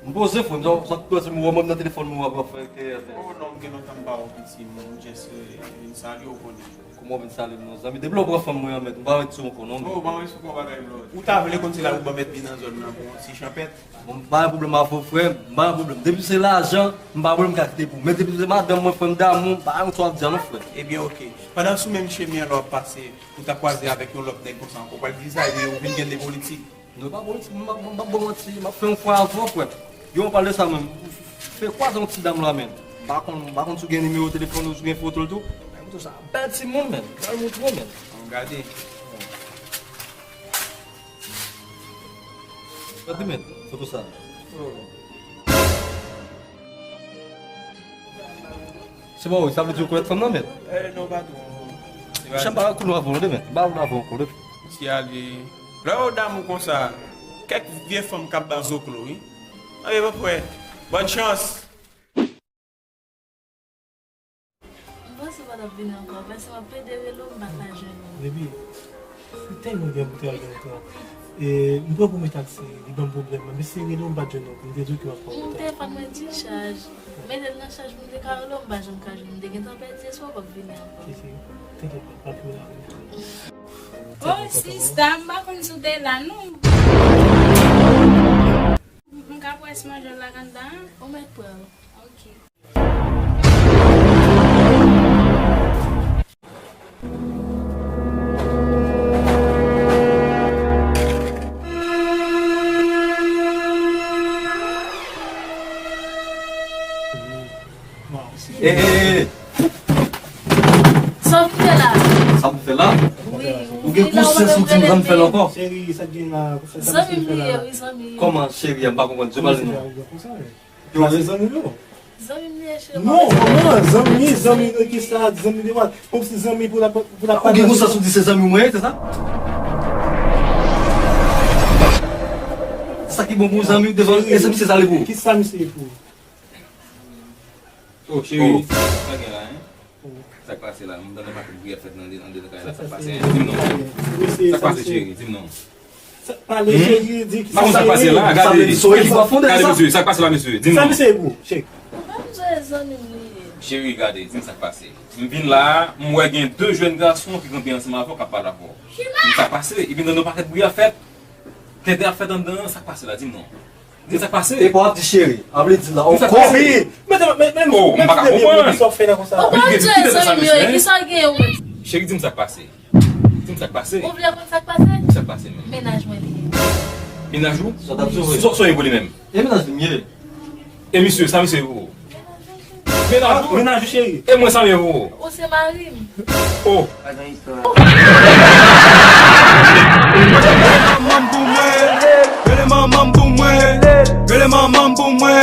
Mpose fon, sa kwen se mwen nan telefon mwen wap fè ke ate. Non, gen nou tan ba ou piti mwen jes vin sali ou koni. Komo vin sali mwen zami? Debi lò wap fè mwen met, mwen ba wè sou konon. Ba wè sou kon bagay mwen. Ou ta vle konti la ou ba met bin nan zon nan pou si champet? Mwen ba yon problem a fò frè, ba yon problem. Depi se l'ajan, mwen ba wèm kakite pou. Men depi se madame mwen fèm dam mwen, ba yon to ap diyan nou frè. Ebyen ok. Padan sou menm chemi an lò pase, ou ta kwaze avèk yon lòp dek konsan pou pal vizay ou vin gen de politik? Non ba politik, mwen ba bon ti, mwen fè yon fwa an fò frè. Yon pale sa men, fè kwa zon ti dam la men? Bakon sou gen numéro telefon ou sou gen foto l'tou? Mwen tou sa, bel ti moun men, bel moun tou men. An gade. Gade men, foto sa. Se bon, sa vle di ou kou et fèm nan men? Non ba dou. Chan ba kou nou avon de men, ba ou avon kou de. Si ali, la ou dam ou kon sa, kek vie fèm kap dan zok lou, oui? Allez, va pour bonne chance. Moi, c'est pas venir encore, parce que je vais pédérer l'homme, je vais Baby, c'est tellement bien pour te regarder toi. Et je ne peux pas me taxer, il y a un problème. Mais c'est que l'homme va te dire, il y a des trucs qui vont pas. mon téléphone me dit charge. Mais dans la charge, je me dis que l'homme va te dire, je me dis que c'est soit pas venir encore. T'inquiète pas, pas plus là. Oh, sister, je ne sais pas là, non? Je vais manger la ganda. On met pour Ok. Ça me fait là. Ça me fait là? Oui, Ou gen kousen sou ti mwen fè lankor? Chérie, ça vient là. Ça me fait, oui, ça me fait. Koman chéri, yon pa konpon, di mal nou? Yo, c'est zami yo. Ça me fait. Non, comment? Zami, qui ça? Zami de what? Comme si zami pour la Ou gen kousen sou di se zami mwen, te sa? Sa ki bon pou zami devan, e se mi se zale pou? Qui ça, monsieur pour? Oh, chérie, ça là, hein? Ça passe là, je me donne ma prière faite dans des cas là, ça passe. Dis-moi non. Ça passe, chérie, dis-moi non. Parlez, chérie, dit que Comment ça passe là? Regardez, Regardez, monsieur, ça passe là, monsieur. Dis-moi ça, non. monsieur pour, chérie. Ça me fait. Chérie, regardez, dis-moi ça passe. Je viens là, moi, il y a deux jeunes garçons qui sont ensemble avec qui parlent rapport. Ça passe, ils viennent dans nos paquets de prière faite. T'es à faire dans ça passe là, dis-moi non. Dis ça passe. E pou ap di chéri, ap li di la, Oui, mais Oh, on va pas comprendre. ils sont faits là comme ça. Oh, mon Dieu, ça me fait. Qui s'en gagne? Chérie, dis-moi ça passe. Dis-moi ça passe. Vous voulez qu'on ça passe? Ça passe même. Ménage, moi. Ménage où? Sa tap sou re. Soyez vous même. E menaj di miye. Et monsieur, ça monsieur vous. Ménage où? Ménage, chérie. Et moi ça vous. Oh, c'est Marie. Oh. Mamam boumwe,